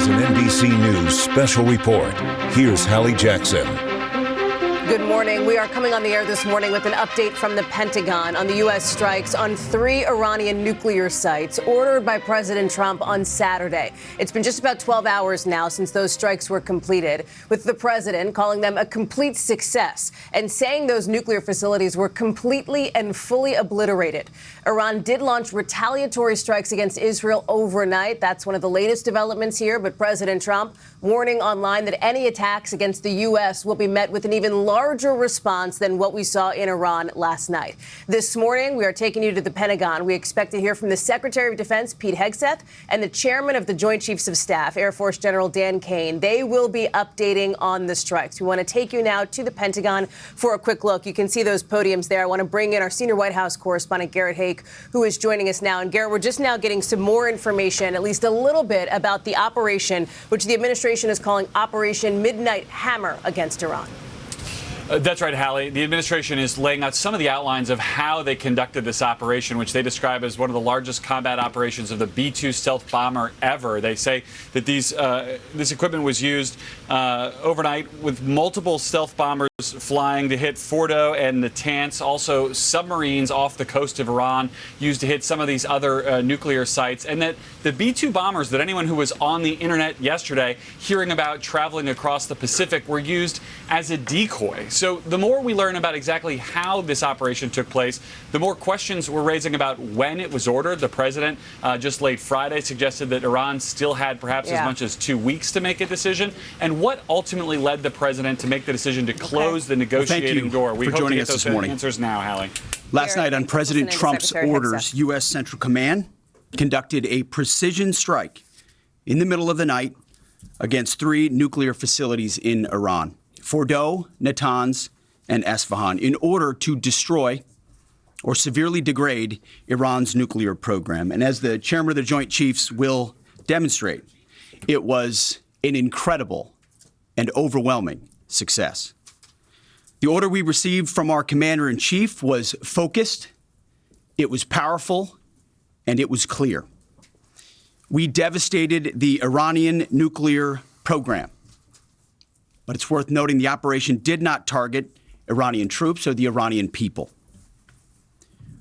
is an NBC News Special Report. Here's Hallie Jackson. Good morning. We are coming on the air this morning with an update from the Pentagon on the U.S. strikes on 3 Iranian nuclear sites ordered by President Trump on Saturday. It's been just about 12 hours now since those strikes were completed, with the president calling them a complete success and saying those nuclear facilities were completely and fully obliterated. Iran did launch retaliatory strikes against Israel overnight. That's one of the latest developments here. But President Trump warning online that any attacks against the U.S. will be met with an even larger response than what we saw in Iran last night. This morning, we are taking you to the Pentagon. We expect to hear from the Secretary of Defense, Pete Hegseth, and the Chairman of the Joint Chiefs of Staff, Air Force General Dan Kane. They will be updating on the strikes. We want to take you now to the Pentagon for a quick look. You can see those podiums there. I want to bring in our senior White House correspondent, Garrett Haake, who is joining us now. And Garrett, we're just now getting some more information, at least a little bit, about the operation, which the administration is calling Operation Midnight Hammer against Iran. That's right, Hallie. The administration is laying out some of the outlines of how they conducted this operation, which they describe as one of the largest combat operations of the B-2 stealth bomber ever. They say that this equipment was used overnight with multiple stealth bombers flying to hit Fordo and Natanz, also submarines off the coast of Iran used to hit some of these other nuclear sites, and that the B-2 bombers that anyone who was on the internet yesterday hearing about traveling across the Pacific were used as a decoy. So the more we learn about exactly how this operation took place, the more questions we're raising about when it was ordered. The president just late Friday suggested that Iran still had perhaps as much as 2 weeks to make a decision. And what ultimately led the president to make the decision to close the negotiating door? We hope to get those answers now, Hallie. Last night on President Trump's orders, U.S. Central Command conducted a precision strike in the middle of the night against 3 nuclear facilities in Iran: Fordo, Natanz, and Esfahan, in order to destroy or severely degrade Iran's nuclear program. And as the chairman of the Joint Chiefs will demonstrate, it was an incredible and overwhelming success. The order we received from our commander-in-chief was focused, it was powerful, and it was clear. We devastated the Iranian nuclear program. But it's worth noting the operation did not target Iranian troops or the Iranian people.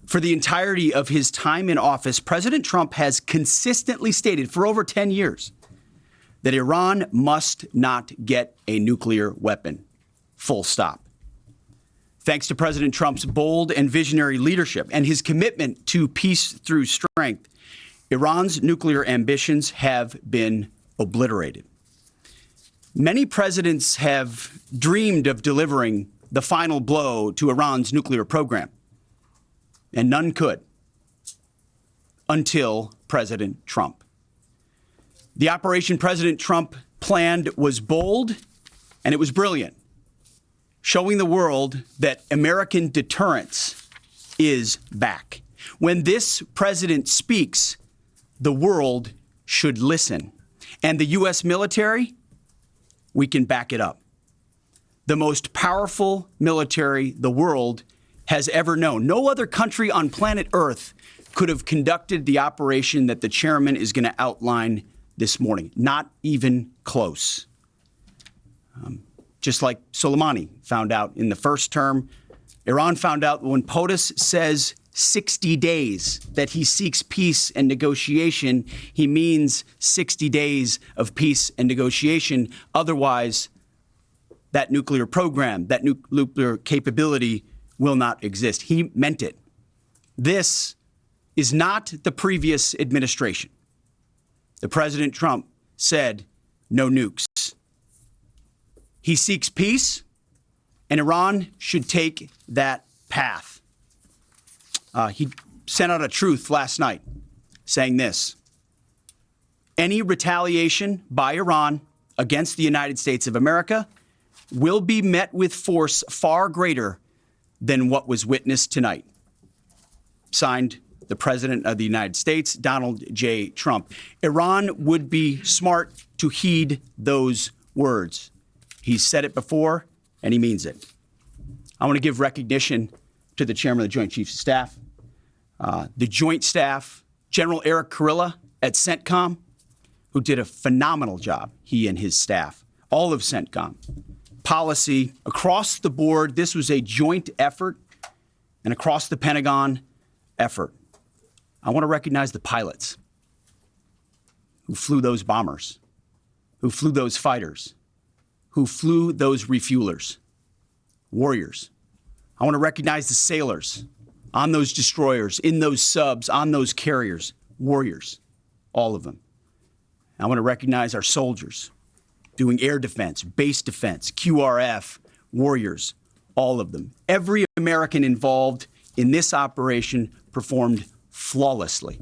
For the entirety of his time in office, President Trump has consistently stated for over 10 years that Iran must not get a nuclear weapon. Full stop. Thanks to President Trump's bold and visionary leadership and his commitment to peace through strength, Iran's nuclear ambitions have been obliterated. Many presidents have dreamed of delivering the final blow to Iran's nuclear program, and none could until President Trump. The operation President Trump planned was bold, and it was brilliant, showing the world that American deterrence is back. When this president speaks, the world should listen. And the U.S. military, we can back it up. The most powerful military the world has ever known. No other country on planet Earth could have conducted the operation that the chairman is going to outline this morning. Not even close. Just like Soleimani found out in the first term, Iran found out when POTUS says 60 days that he seeks peace and negotiation, he means 60 days of peace and negotiation. Otherwise, that nuclear program, that nuclear capability will not exist. He meant it. This is not the previous administration. The President Trump said no nukes. He seeks peace, and Iran should take that path. He sent out a truth last night saying this: any retaliation by Iran against the United States of America will be met with force far greater than what was witnessed tonight. Signed, the President of the United States, Donald J. Trump. Iran would be smart to heed those words. He's said it before, and he means it. I want to give recognition to the Chairman of the Joint Chiefs of Staff, the Joint Staff, General Eric Kurilla at CENTCOM, who did a phenomenal job, he and his staff, all of CENTCOM. Policy across the board, this was a joint effort, and across the Pentagon effort. I want to recognize the pilots who flew those bombers, who flew those fighters, who flew those refuelers, warriors. I want to recognize the sailors on those destroyers, in those subs, on those carriers, warriors, all of them. I want to recognize our soldiers doing air defense, base defense, QRF, warriors, all of them. Every American involved in this operation performed flawlessly.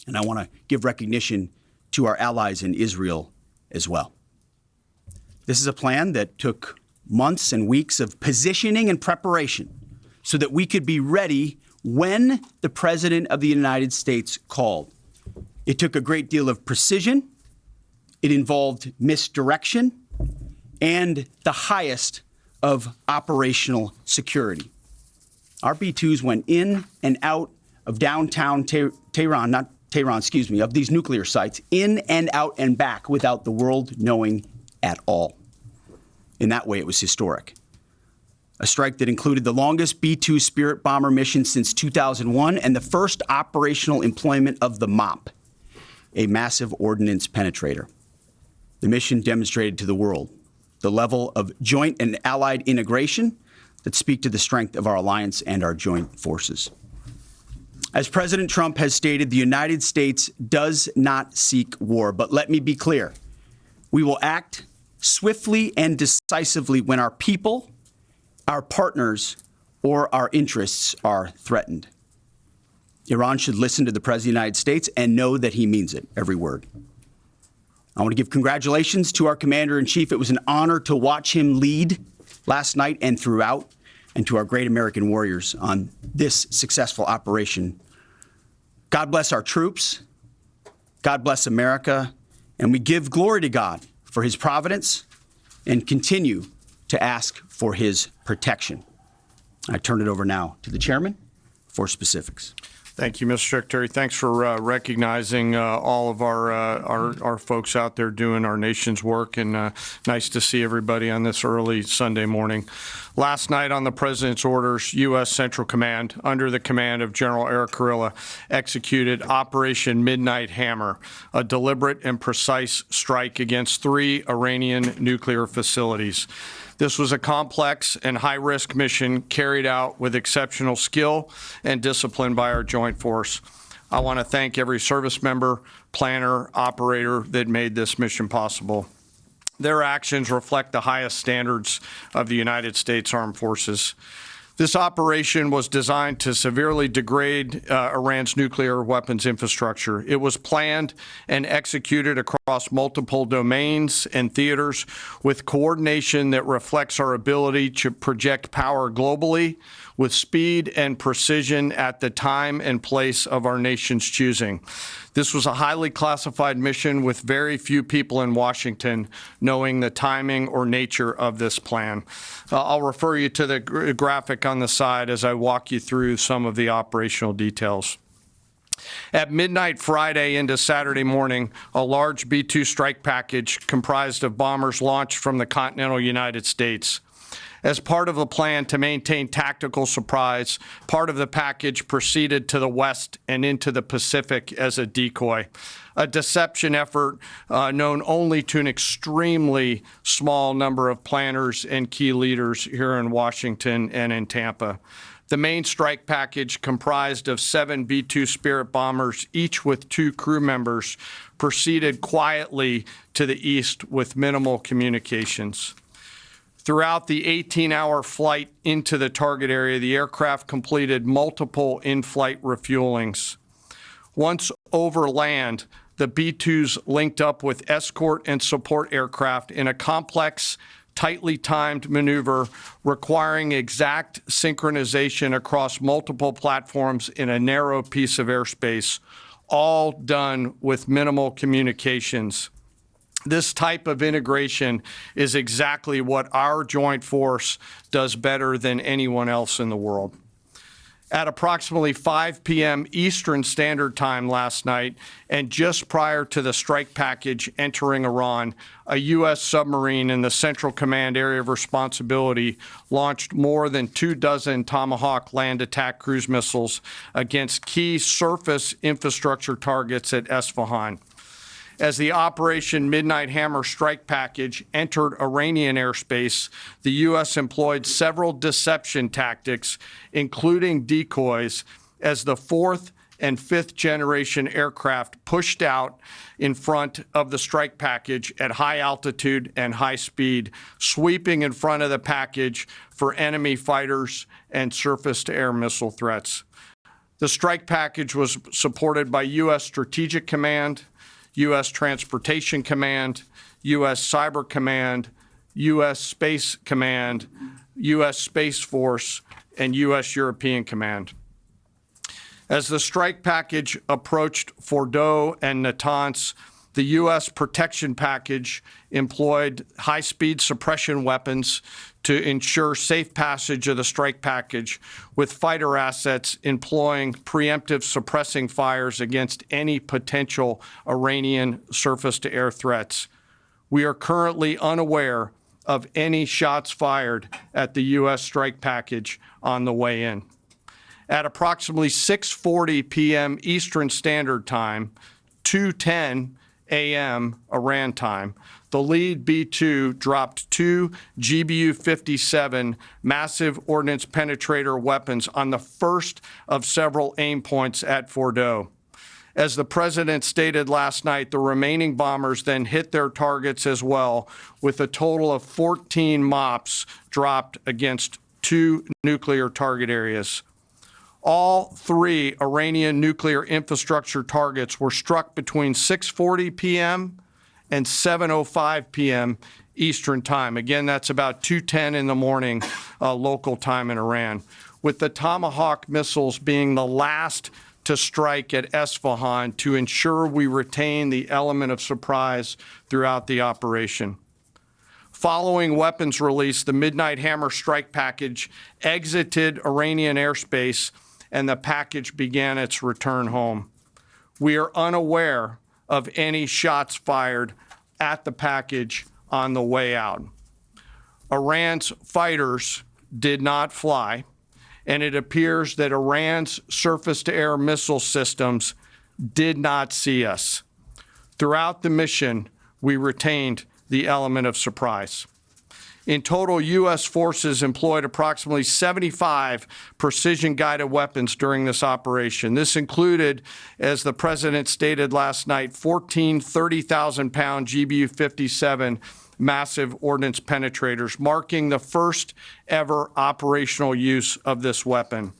And I want to give recognition to our allies in Israel as well. This is a plan that took months and weeks of positioning and preparation so that we could be ready when the President of the United States called. It took a great deal of precision. It involved misdirection and the highest of operational security. Our B-2s went in and out of downtown Tehran, of these nuclear sites, in and out and back without the world knowing at all. In that way, it was historic. A strike that included the longest B-2 Spirit bomber mission since 2001 and the first operational employment of the MOP, a massive ordnance penetrator. The mission demonstrated to the world the level of joint and allied integration that speak to the strength of our alliance and our joint forces. As President Trump has stated, the United States does not seek war. But let me be clear. We will act swiftly and decisively when our people, our partners, or our interests are threatened. Iran should listen to the President of the United States and know that he means it, every word. I want to give congratulations to our Commander-in-Chief. It was an honor to watch him lead last night and throughout, and to our great American warriors on this successful operation. God bless our troops. God bless America. And we give glory to God for his providence and continue to ask for his protection. I turn it over now to the chairman for specifics. Thank you, Mr. Secretary. Thanks for recognizing all of our folks out there doing our nation's work, and nice to see everybody on this early Sunday morning. Last night, on the President's orders, U.S. Central Command, under the command of General Eric Kurilla, executed Operation Midnight Hammer, a deliberate and precise strike against 3 Iranian nuclear facilities. This was a complex and high-risk mission carried out with exceptional skill and discipline by our joint force. I want to thank every service member, planner, operator that made this mission possible. Their actions reflect the highest standards of the United States Armed Forces. This operation was designed to severely degrade Iran's nuclear weapons infrastructure. It was planned and executed across multiple domains and theaters with coordination that reflects our ability to project power globally with speed and precision at the time and place of our nation's choosing. This was a highly classified mission with very few people in Washington knowing the timing or nature of this plan. I'll refer you to the graphic on the side as I walk you through some of the operational details. At midnight Friday into Saturday morning, a large B-2 strike package comprised of bombers launched from the continental United States. As part of a plan to maintain tactical surprise, part of the package proceeded to the west and into the Pacific as a decoy, a deception effort known only to an extremely small number of planners and key leaders here in Washington and in Tampa. The main strike package, comprised of 7 B-2 Spirit bombers, each with 2 crew members, proceeded quietly to the east with minimal communications. Throughout the 18-hour flight into the target area, the aircraft completed multiple in-flight refuelings. Once over land, the B-2s linked up with escort and support aircraft in a complex, tightly timed maneuver requiring exact synchronization across multiple platforms in a narrow piece of airspace, all done with minimal communications. This type of integration is exactly what our joint force does better than anyone else in the world. At approximately 5 p.m. Eastern Standard Time last night, and just prior to the strike package entering Iran, a U.S. submarine in the Central Command area of responsibility launched more than 24 Tomahawk land attack cruise missiles against key surface infrastructure targets at Esfahan. As the Operation Midnight Hammer strike package entered Iranian airspace, the U.S. employed several deception tactics, including decoys, as the fourth and fifth generation aircraft pushed out in front of the strike package at high altitude and high speed, sweeping in front of the package for enemy fighters and surface-to-air missile threats. The strike package was supported by U.S. Strategic Command, U.S. Transportation Command, U.S. Cyber Command, U.S. Space Command, U.S. Space Force, and U.S. European Command. As the strike package approached Fordo and Natanz, the U.S. protection package employed high-speed suppression weapons to ensure safe passage of the strike package, with fighter assets employing preemptive suppressing fires against any potential Iranian surface-to-air threats. We are currently unaware of any shots fired at the U.S. strike package on the way in. At approximately 6:40 p.m. Eastern Standard Time, 2:10 a.m. Iran time, the lead B-2 dropped two GBU-57 massive ordnance penetrator weapons on the first of several aim points at Fordo. As the president stated last night, the remaining bombers then hit their targets as well, with a total of 14 MOPs dropped against two nuclear target areas. All three Iranian nuclear infrastructure targets were struck between 6:40 p.m. and 7:05 p.m. Eastern Time. Again, that's about 2:10 in the morning local time in Iran, with the Tomahawk missiles being the last to strike at Esfahan to ensure we retain the element of surprise throughout the operation. Following weapons release, the Midnight Hammer strike package exited Iranian airspace and the package began its return home. We are unaware of any shots fired at the package on the way out. Iran's fighters did not fly, and it appears that Iran's surface-to-air missile systems did not see us. Throughout the mission, we retained the element of surprise. In total, U.S. forces employed approximately 75 precision-guided weapons during this operation. This included, as the president stated last night, 14 30,000-pound GBU-57 massive ordnance penetrators, marking the first ever operational use of this weapon.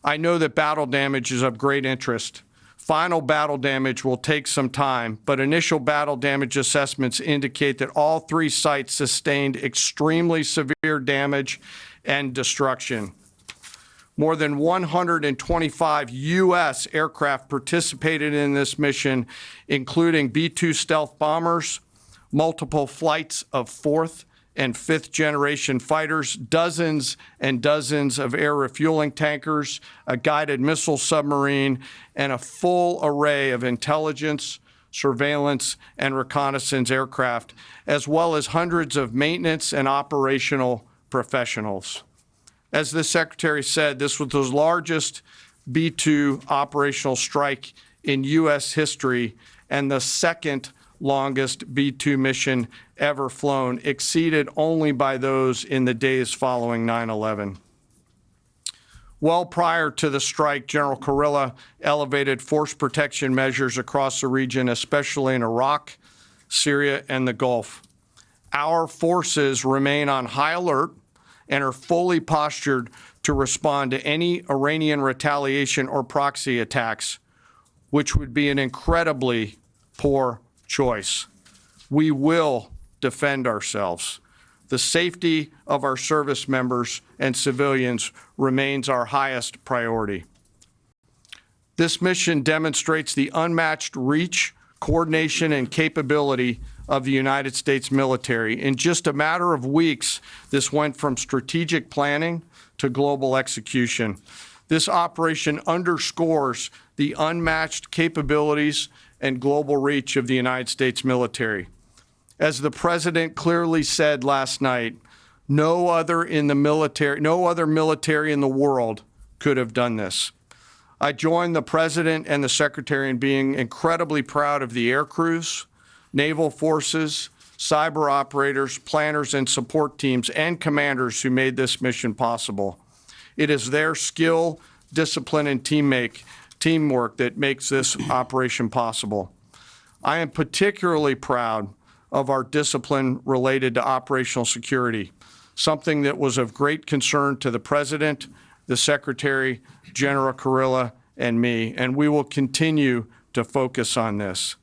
I know that battle damage is of great interest. Final battle damage will take some time, but initial battle damage assessments indicate that all three sites sustained extremely severe damage and destruction. More than 125 U.S. aircraft participated in this mission, including B-2 stealth bombers, multiple flights of fourth and fifth generation fighters, dozens and dozens of air refueling tankers, a guided missile submarine, and a full array of intelligence, surveillance, and reconnaissance aircraft, as well as hundreds of maintenance and operational professionals. As the Secretary said, this was the largest B-2 operational strike in U.S. history and the second longest B-2 mission ever flown, exceeded only by those in the days following 9/11. Well prior to the strike, General Kurilla elevated force protection measures across the region, especially in Iraq, Syria, and the Gulf. Our forces remain on high alert and are fully postured to respond to any Iranian retaliation or proxy attacks, which would be an incredibly poor choice. We will defend ourselves. The safety of our service members and civilians remains our highest priority. This mission demonstrates the unmatched reach, coordination, and capability of the United States military. In just a matter of weeks, this went from strategic planning to global execution. This operation underscores the unmatched capabilities and global reach of the United States military. As the President clearly said last night, no other military in the world could have done this. I join the President and the Secretary in being incredibly proud of the air crews, naval forces, cyber operators, planners, and support teams, and commanders who made this mission possible. It is their skill, discipline, and teamwork that makes this operation possible. I am particularly proud of our discipline related to operational security, something that was of great concern to the President, the Secretary, General Kurilla, and me, and we will continue to focus on this.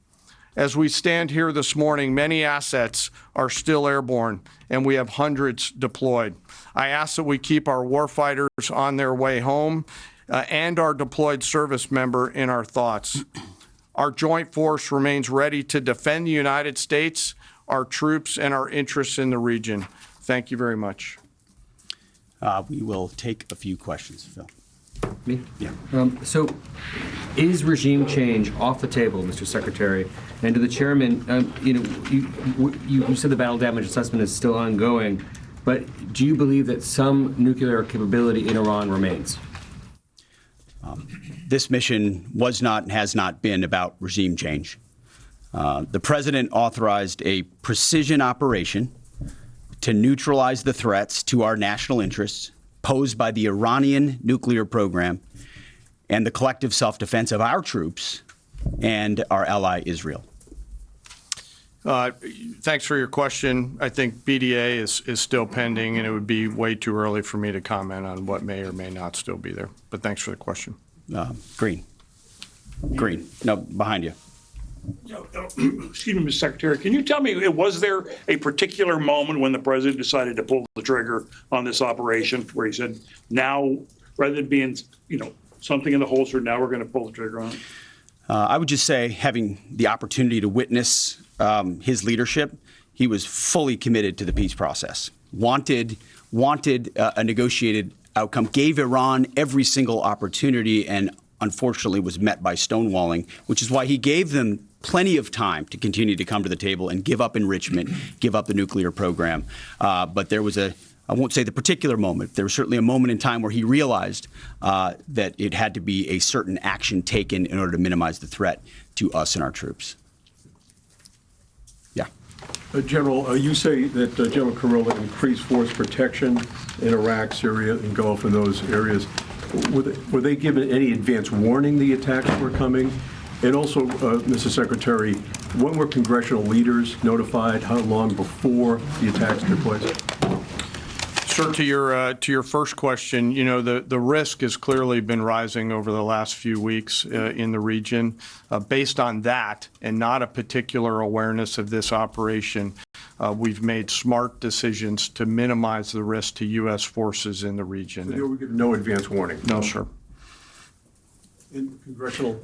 As we stand here this morning, many assets are still airborne, and we have hundreds deployed. I ask that we keep our warfighters on their way home and our deployed service member in our thoughts. Our joint force remains ready to defend the United States, our troops, and our interests in the region. Thank you very much. We will take a few questions, Phil. Me? Yeah. So, is regime change off the table, Mr. Secretary? And to the chairman, you said the battle damage assessment is still ongoing, but do you believe that some nuclear capability in Iran remains? This mission was not and has not been about regime change. The President authorized a precision operation to neutralize the threats to our national interests posed by the Iranian nuclear program and the collective self-defense of our troops and our ally Israel. Thanks for your question. I think BDA is still pending, and it would be way too early for me to comment on what may or may not still be there. But thanks for the question. Green. No, behind you. Excuse me, Mr. Secretary, can you tell me, was there a particular moment when the President decided to pull the trigger on this operation where he said, now, rather than being, something in the holster, now we're going to pull the trigger on it? I would just say, having the opportunity to witness his leadership, he was fully committed to the peace process, wanted a negotiated outcome, gave Iran every single opportunity, and unfortunately was met by stonewalling, which is why he gave them plenty of time to continue to come to the table and give up enrichment, give up the nuclear program. But there was I won't say the particular moment, there was certainly a moment in time where he realized that it had to be a certain action taken in order to minimize the threat to us and our troops. Yeah. General, you say that General Kurilla increased force protection in Iraq, Syria, and Gulf, in those areas. Were they given any advance warning the attacks were coming? And also, Mr. Secretary, when were congressional leaders notified? How long before the attacks took place? Sir, to your first question, the risk has clearly been rising over the last few weeks in the region. Based on that, and not a particular awareness of this operation, we've made smart decisions to minimize the risk to U.S. forces in the region. So they were given no advance warning? No, sir. In congressional?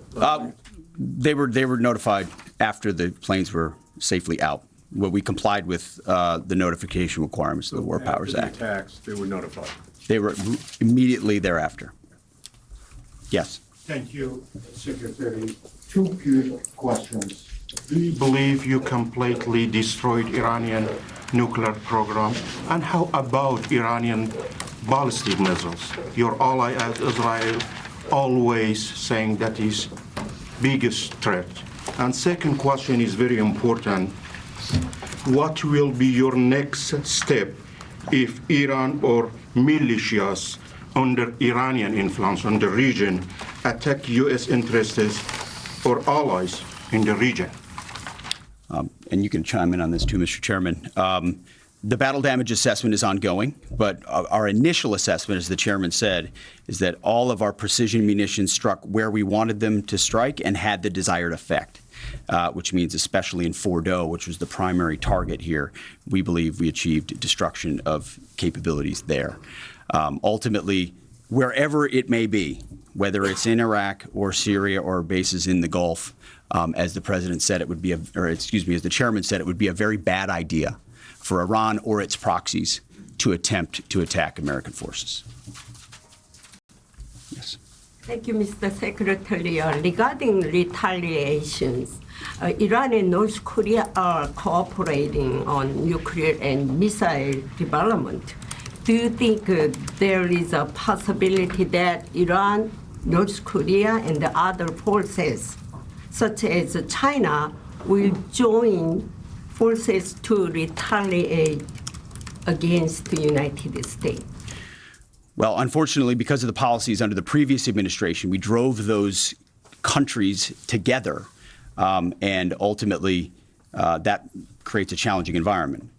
They were notified after the planes were safely out. Well, we complied with the notification requirements of the War Powers Act. After the attacks, they were notified? They were immediately thereafter. Yes. Thank you, Secretary. Two quick questions. Do you believe you completely destroyed Iranian nuclear program? And how about Iranian ballistic missiles? Your ally Israel always saying that is biggest threat. And second question is very important. What will be your next step if Iran or militias under Iranian influence in the region attack U.S. interests or allies in the region? And you can chime in on this too, Mr. Chairman. The battle damage assessment is ongoing, but our initial assessment, as the chairman said, is that all of our precision munitions struck where we wanted them to strike and had the desired effect, which means especially in Fordo, which was the primary target here, we believe we achieved destruction of capabilities there. Ultimately, wherever it may be, whether it's in Iraq or Syria or bases in the Gulf, as the president said, it would be as the chairman said, it would be a very bad idea for Iran or its proxies to attempt to attack American forces. Yes. Thank you, Mr. Secretary. Regarding retaliations, Iran and North Korea are cooperating on nuclear and missile development. Do you think there is a possibility that Iran, North Korea, and the other forces, such as China, will join forces to retaliate against the United States? Well, unfortunately, because of the policies under the previous administration, we drove those countries together, and ultimately that creates a challenging environment.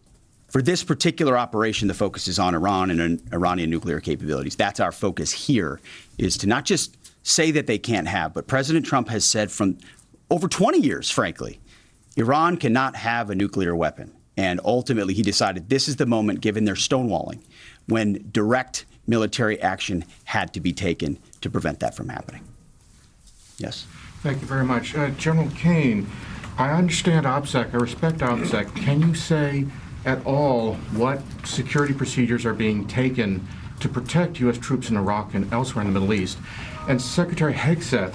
For this particular operation, the focus is on Iran and Iranian nuclear capabilities. That's our focus here, is to not just say that they can't have, but President Trump has said from over 20 years, frankly, Iran cannot have a nuclear weapon. And ultimately, he decided this is the moment, given their stonewalling, when direct military action had to be taken to prevent that from happening. Yes. Thank you very much. General Kane, I understand OPSEC, I respect OPSEC. Can you say at all what security procedures are being taken to protect U.S. troops in Iraq and elsewhere in the Middle East? And Secretary Hegseth,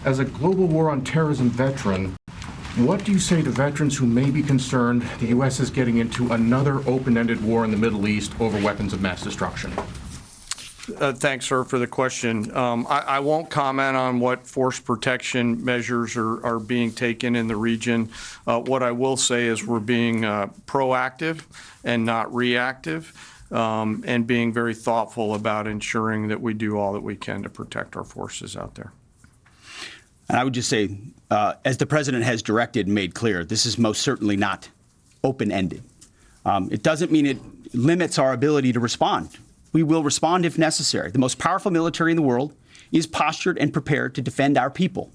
as a global war on terrorism veteran, what do you say to veterans who may be concerned the U.S. is getting into another open-ended war in the Middle East over weapons of mass destruction? Thanks, sir, for the question. I won't comment on what force protection measures are being taken in the region. What I will say is we're being proactive and not reactive, and being very thoughtful about ensuring that we do all that we can to protect our forces out there. And I would just say, as the president has directed and made clear, this is most certainly not open-ended. It doesn't mean it limits our ability to respond. We will respond if necessary. The most powerful military in the world is postured and prepared to defend our people.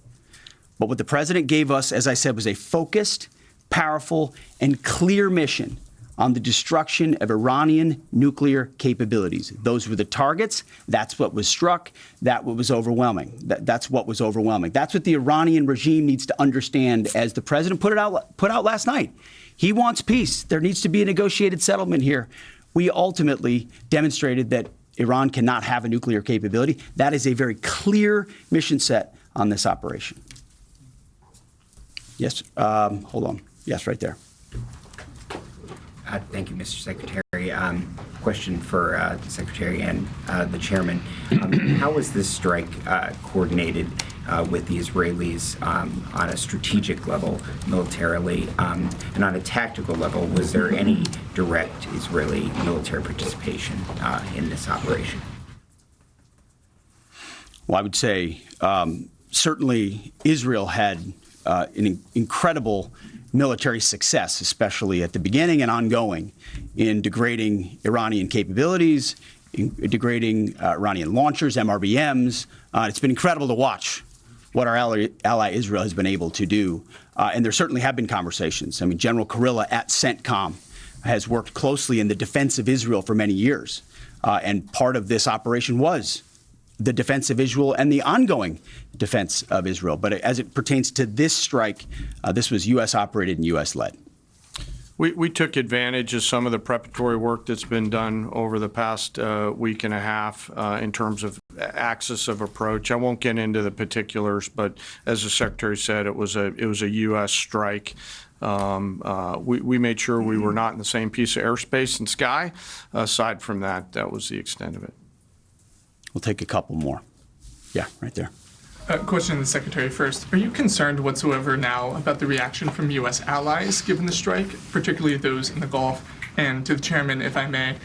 But what the president gave us, as I said, was a focused, powerful, and clear mission on the destruction of Iranian nuclear capabilities. Those were the targets. That's what was struck. That's what was overwhelming. That's what was overwhelming. That's what the Iranian regime needs to understand, as the president put out last night. He wants peace. There needs to be a negotiated settlement here. We ultimately demonstrated that Iran cannot have a nuclear capability. That is a very clear mission set on this operation. Yes, hold on. Yes, right there. Thank you, Mr. Secretary. Question for the Secretary and the Chairman. How was this strike coordinated with the Israelis on a strategic level, militarily, and on a tactical level? Was there any direct Israeli military participation in this operation? Well, I would say certainly Israel had an incredible military success, especially at the beginning and ongoing, in degrading Iranian capabilities, in degrading Iranian launchers, MRBMs. It's been incredible to watch what our ally Israel has been able to do. And there certainly have been conversations. I mean, General Kurilla at CENTCOM has worked closely in the defense of Israel for many years. And part of this operation was the defense of Israel and the ongoing defense of Israel. But as it pertains to this strike, this was U.S. operated and U.S. led. We took advantage of some of the preparatory work that's been done over the past week and a half in terms of axis of approach. I won't get into the particulars, but as the Secretary said, it was a U.S. strike. We made sure we were not in the same piece of airspace and sky. Aside from that, that was the extent of it. We'll take a couple more. Yeah, right there. Question to the Secretary first. Are you concerned whatsoever now about the reaction from U.S. allies given the strike, particularly those in the Gulf? And to the Chairman, if I may,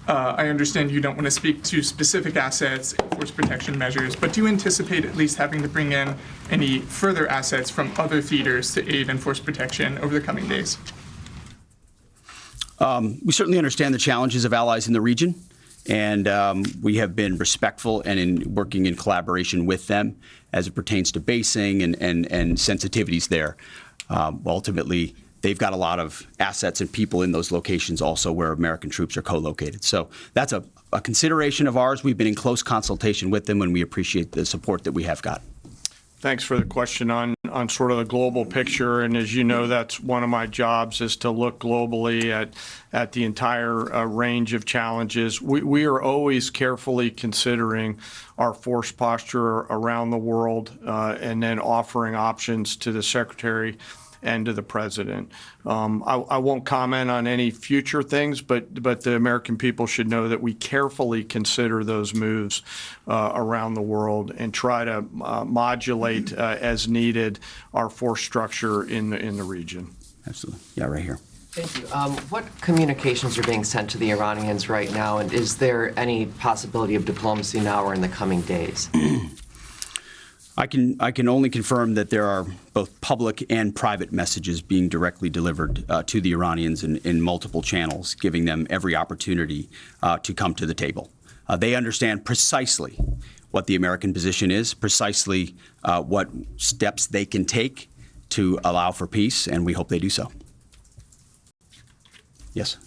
I understand you don't want to speak to specific assets, force protection measures, but do you anticipate at least having to bring in any further assets from other theaters to aid in force protection over the coming days? We certainly understand the challenges of allies in the region. And we have been respectful and in working in collaboration with them as it pertains to basing and sensitivities there. Ultimately, they've got a lot of assets and people in those locations also where American troops are co-located. So that's a consideration of ours. We've been in close consultation with them, and we appreciate the support that we have got. Thanks for the question. On on sort of the global picture. And as you know, that's one of my jobs, is to look globally at the entire range of challenges. We are always carefully considering our force posture around the world, and then offering options to the Secretary and to the President. I won't comment on any future things, but the American people should know that we carefully consider those moves around the world and try to modulate as needed our force structure in the region. Absolutely. Yeah, right here. Thank you. What communications are being sent to the Iranians right now, and is there any possibility of diplomacy now or in the coming days? I can only confirm that there are both public and private messages being directly delivered to the Iranians in multiple channels, giving them every opportunity to come to the table. They understand precisely what the American position is, precisely what steps they can take to allow for peace, and we hope they do so. Yes.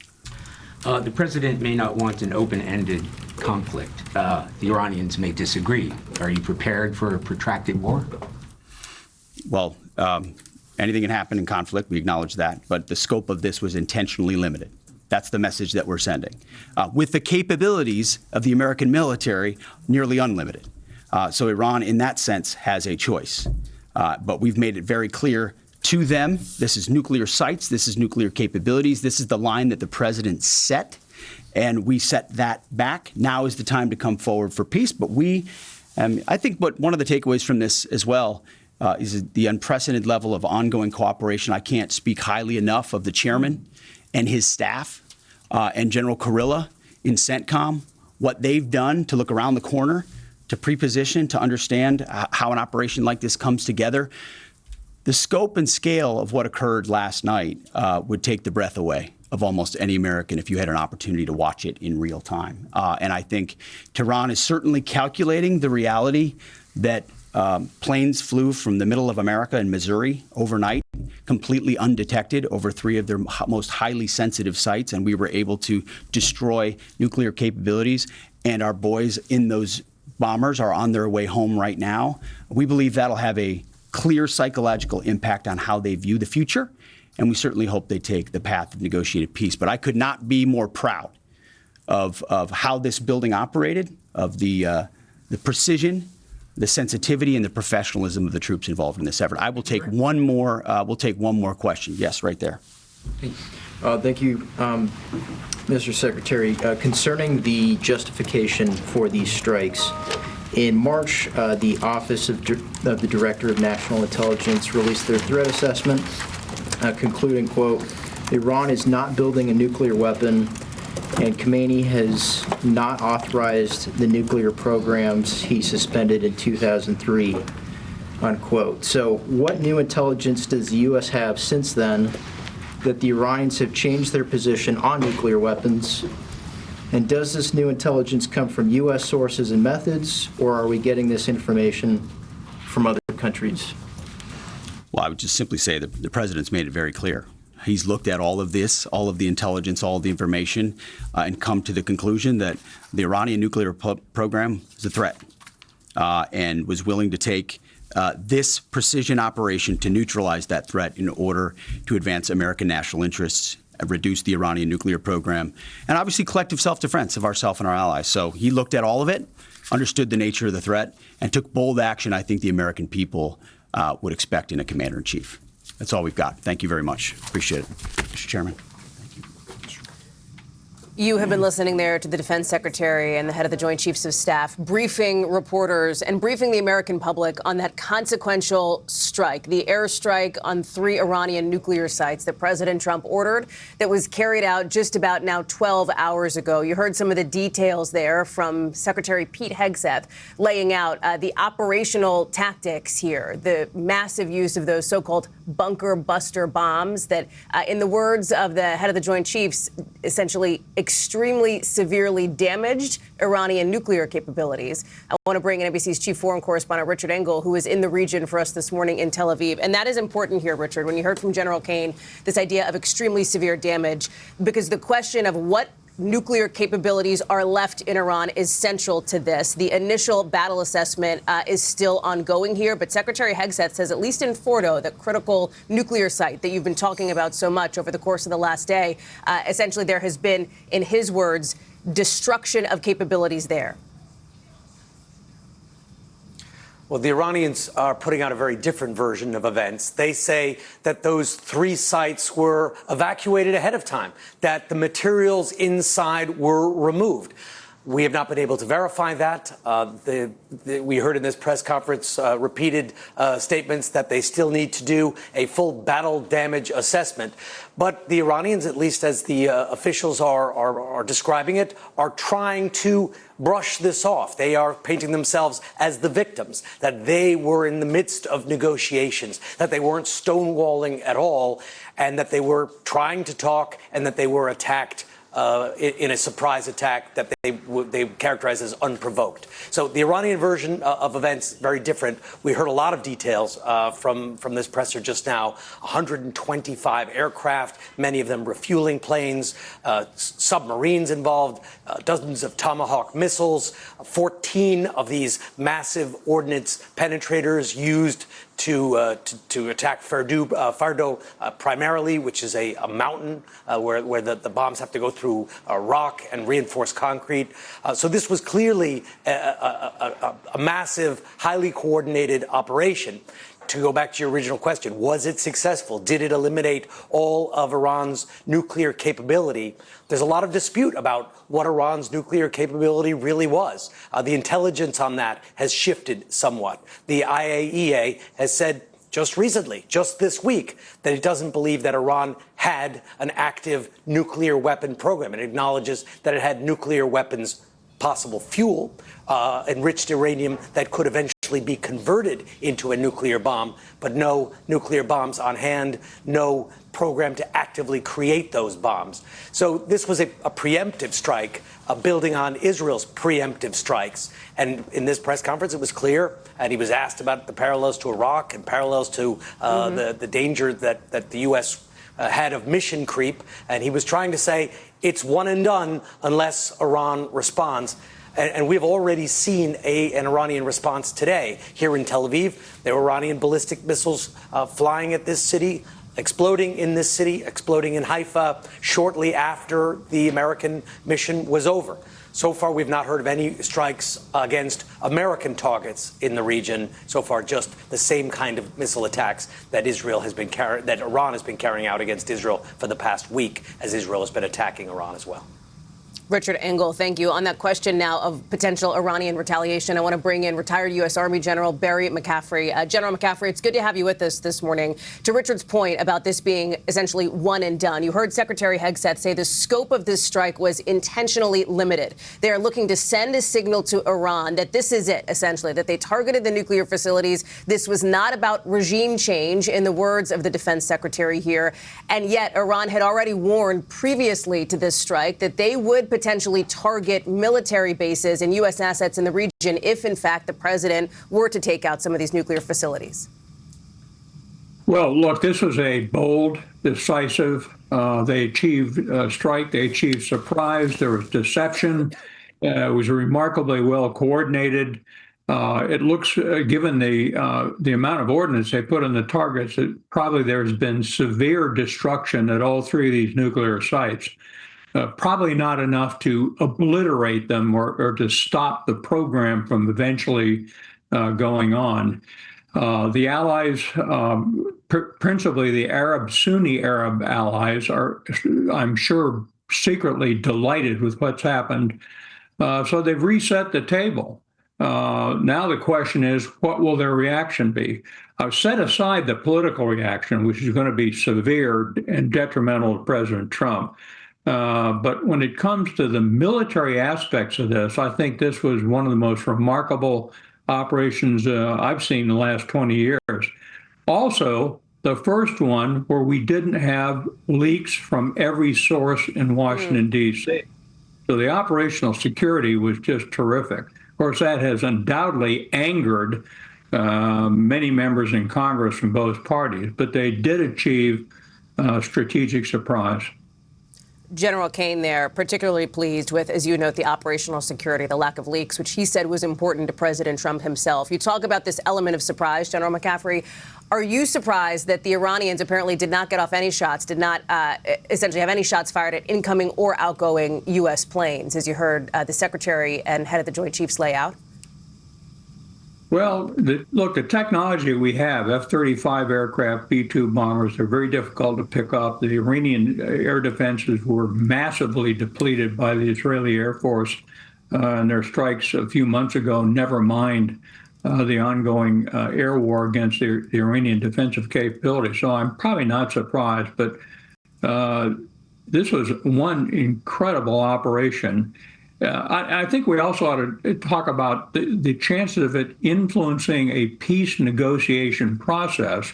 The president may not want an open-ended conflict. The Iranians may disagree. Are you prepared for a protracted war? Well, anything can happen in conflict. We acknowledge that. But the scope of this was intentionally limited. That's the message that we're sending. With the capabilities of the American military nearly unlimited. So Iran, in that sense, has a choice. But we've made it very clear to them, this is nuclear sites, this is nuclear capabilities, this is the line that the president set, and we set that back. Now is the time to come forward for peace. But I think one of the takeaways from this as well is the unprecedented level of ongoing cooperation. I can't speak highly enough of the chairman and his staff and General Kurilla in CENTCOM, what they've done to look around the corner, to pre-position, to understand how an operation like this comes together. The scope and scale of what occurred last night would take the breath away of almost any American if you had an opportunity to watch it in real time. And I think Tehran is certainly calculating the reality that planes flew from the middle of America and Missouri overnight, completely undetected, over 3 of their most highly sensitive sites, and we were able to destroy nuclear capabilities. And our boys in those bombers are on their way home right now. We believe that'll have a clear psychological impact on how they view the future, and we certainly hope they take the path of negotiated peace. But I could not be more proud of how this building operated, of the precision, the sensitivity, and the professionalism of the troops involved in this effort. I will take one more. We'll take one more question. Yes, right there. Thank you, Mr. Secretary. Concerning the justification for these strikes, in March, the Office of the Director of National Intelligence released their threat assessment, concluding, quote, Iran is not building a nuclear weapon, and Khamenei has not authorized the nuclear programs he suspended in 2003, unquote. So what new intelligence does the U.S. have since then that the Iranians have changed their position on nuclear weapons? And does this new intelligence come from U.S. sources and methods, or are we getting this information from other countries? Well, I would just simply say that the president's made it very clear. He's looked at all of this, all of the intelligence, all of the information, and come to the conclusion that the Iranian nuclear program is a threat, and was willing to take this precision operation to neutralize that threat in order to advance American national interests, reduce the Iranian nuclear program, and obviously collective self-defense of ourselves and our allies. So he looked at all of it, understood the nature of the threat, and took bold action I think the American people would expect in a commander-in-chief. That's all we've got. Thank you very much. Appreciate it. Mr. Chairman. You have been listening there to the Defense Secretary and the head of the Joint Chiefs of Staff briefing reporters and briefing the American public on that consequential strike, the airstrike on 3 Iranian nuclear sites that President Trump ordered that was carried out just about now 12 hours ago. You heard some of the details there from Secretary Pete Hegseth laying out the operational tactics here, the massive use of those so-called bunker buster bombs that, in the words of the head of the Joint Chiefs, essentially extremely severely damaged Iranian nuclear capabilities. I want to bring in NBC's chief foreign correspondent, Richard Engel, who is in the region for us this morning in Tel Aviv. And that is important here, Richard, when you heard from General Kane, this idea of extremely severe damage, because the question of what nuclear capabilities are left in Iran is central to this. The initial battle assessment is still ongoing here, but Secretary Hegseth says, at least in Fordo, the critical nuclear site that you've been talking about so much over the course of the last day, essentially there has been, in his words, destruction of capabilities there. Well, the Iranians are putting out a very different version of events. They say that those 3 sites were evacuated ahead of time, that the materials inside were removed. We have not been able to verify that. We heard in this press conference repeated statements that they still need to do a full battle damage assessment. But the Iranians, at least as the officials are describing it, are trying to brush this off. They are painting themselves as the victims, that they were in the midst of negotiations, that they weren't stonewalling at all, and that they were trying to talk, and that they were attacked in a surprise attack that they characterize as unprovoked. So the Iranian version of events, very different. We heard a lot of details from this presser just now. 125 aircraft, many of them refueling planes, submarines involved, dozens of Tomahawk missiles, 14 of these massive ordnance penetrators used to attack Fordo primarily, which is a mountain where the bombs have to go through rock and reinforced concrete. So this was clearly a massive, highly coordinated operation. To go back to your original question, was it successful? Did it eliminate all of Iran's nuclear capability? There's a lot of dispute about what Iran's nuclear capability really was. The intelligence on that has shifted somewhat. The IAEA has said just recently, just this week, that it doesn't believe that Iran had an active nuclear weapon program. It acknowledges that it had nuclear weapons, possible fuel, enriched uranium that could eventually be converted into a nuclear bomb, but no nuclear bombs on hand, no program to actively create those bombs. So this was a preemptive strike, building on Israel's preemptive strikes. And in this press conference, it was clear, and he was asked about the parallels to Iraq and parallels to the danger that the U.S. Had of mission creep, and he was trying to say it's one and done unless Iran responds. And we've already seen an Iranian response today. Here in Tel Aviv, there were Iranian ballistic missiles flying at this city, exploding in this city, exploding in Haifa shortly after the American mission was over. So far, we've not heard of any strikes against American targets in the region. So far, just the same kind of missile attacks that Iran has been carrying out against Israel for the past week, as Israel has been attacking Iran as well. Richard Engel, thank you. On that question now of potential Iranian retaliation, I want to bring in retired U.S. Army General Barry McCaffrey. General McCaffrey, it's good to have you with us this morning. To Richard's point about this being essentially one and done, you heard Secretary Hegseth say the scope of this strike was intentionally limited. They are looking to send a signal to Iran that this is it, essentially, that they targeted the nuclear facilities. This was not about regime change, in the words of the defense secretary here. And yet Iran had already warned previously to this strike that they would potentially target military bases and U.S. assets in the region if, in fact, the president were to take out some of these nuclear facilities. Well, look, this was a bold, decisive, they achieved strike, they achieved surprise, there was deception, it was remarkably well coordinated. It looks, given the amount of ordnance they put on the targets, that probably there's been severe destruction at all 3 of these nuclear sites. Probably not enough to obliterate them or to stop the program from eventually going on. The allies, principally the Sunni Arab allies, are, I'm sure, secretly delighted with what's happened. So they've reset the table. Now the question is, what will their reaction be? I've set aside the political reaction, which is going to be severe and detrimental to President Trump. But when it comes to the military aspects of this, I think this was one of the most remarkable operations I've seen in the last 20 years. Also, the first one where we didn't have leaks from every source in Washington, D.C. So the operational security was just terrific. Of course, that has undoubtedly angered many members in Congress from both parties, but they did achieve strategic surprise. General Kane there, particularly pleased with, as you note, the operational security, the lack of leaks, which he said was important to President Trump himself. You talk about this element of surprise, General McCaffrey. Are you surprised that the Iranians apparently did not get off any shots, did not essentially have any shots fired at incoming or outgoing U.S. planes, as you heard the Secretary and head of the Joint Chiefs lay out? Well, look, the technology we have, F-35 aircraft, B-2 bombers, are very difficult to pick up. The Iranian air defenses were massively depleted by the Israeli Air Force in their strikes a few months ago, never mind the ongoing air war against the Iranian defensive capability. So I'm probably not surprised, but this was one incredible operation. I think we also ought to talk about the chances of it influencing a peace negotiation process.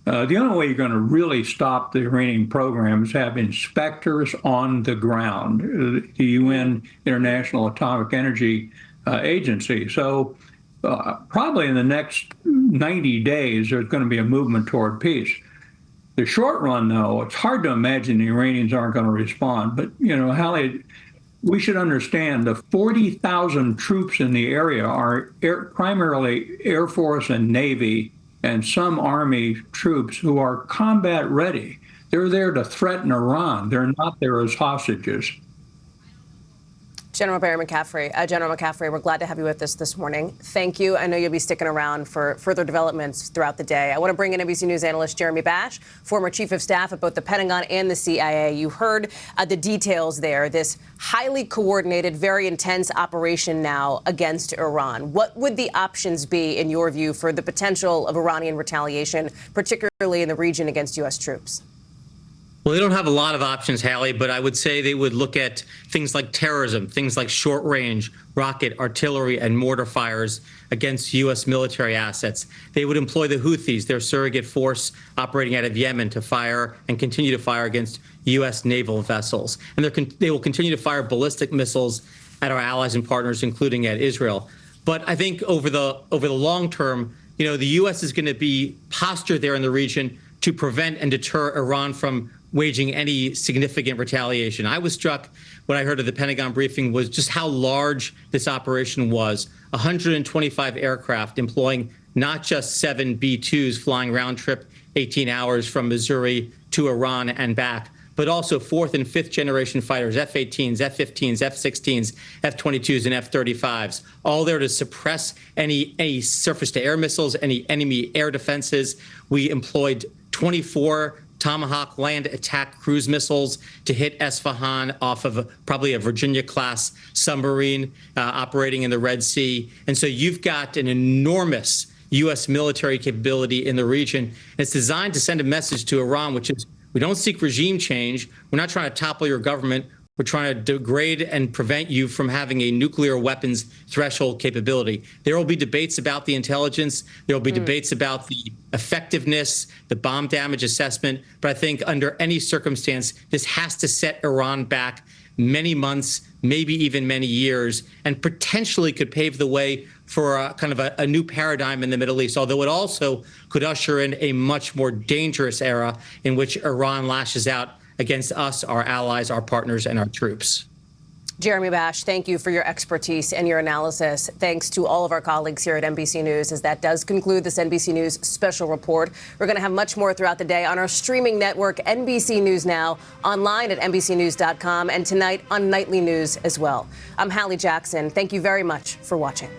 The only way you're going to really stop the Iranian program is have inspectors on the ground, the UN International Atomic Energy Agency. So probably in the next 90 days, there's going to be a movement toward peace. The short run, though, it's hard to imagine the Iranians aren't going to respond. But, you know, Hallie, we should understand the 40,000 troops in the area are primarily Air Force and Navy and some Army troops who are combat ready. They're there to threaten Iran. They're not there as hostages. General Barry McCaffrey. General McCaffrey, we're glad to have you with us this morning. Thank you. I know you'll be sticking around for further developments throughout the day. I want to bring in NBC News analyst Jeremy Bash, former chief of staff at both the Pentagon and the CIA. You heard the details there, this highly coordinated, very intense operation now against Iran. What would the options be, in your view, for the potential of Iranian retaliation, particularly in the region against U.S. troops? Well, they don't have a lot of options, Hallie, but I would say they would look at things like terrorism, things like short-range rocket, artillery, and mortar fires against U.S. military assets. They would employ the Houthis, their surrogate force operating out of Yemen, to fire and continue to fire against U.S. naval vessels. And they will continue to fire ballistic missiles at our allies and partners, including at Israel. But I think over the long term, you know, the U.S. is going to be postured there in the region to prevent and deter Iran from waging any significant retaliation. I was struck when I heard of the Pentagon briefing was just how large this operation was. 125 aircraft employing not just 7 B-2s flying round trip 18 hours from Missouri to Iran and back, but also 4th and 5th generation fighters, F-18s, F-15s, F-16s, F-22s, and F-35s, all there to suppress any surface-to-air missiles, any enemy air defenses. We employed 24 Tomahawk land attack cruise missiles to hit Esfahan off of probably a Virginia-class submarine operating in the Red Sea. And so you've got an enormous U.S. military capability in the region. And it's designed to send a message to Iran, which is, we don't seek regime change. We're not trying to topple your government. We're trying to degrade and prevent you from having a nuclear weapons threshold capability. There will be debates about the intelligence. There will be debates about the effectiveness, the bomb damage assessment. But I think under any circumstance, this has to set Iran back many months, maybe even many years, and potentially could pave the way for a new paradigm in the Middle East, although it also could usher in a much more dangerous era in which Iran lashes out against us, our allies, our partners, and our troops. Jeremy Bash, thank you for your expertise and your analysis. Thanks to all of our colleagues here at NBC News, as that does conclude this NBC News Special Report. We're going to have much more throughout the day on our streaming network, NBC News Now, online at NBCnews.com, and tonight on Nightly News as well. I'm Hallie Jackson. Thank you very much for watching.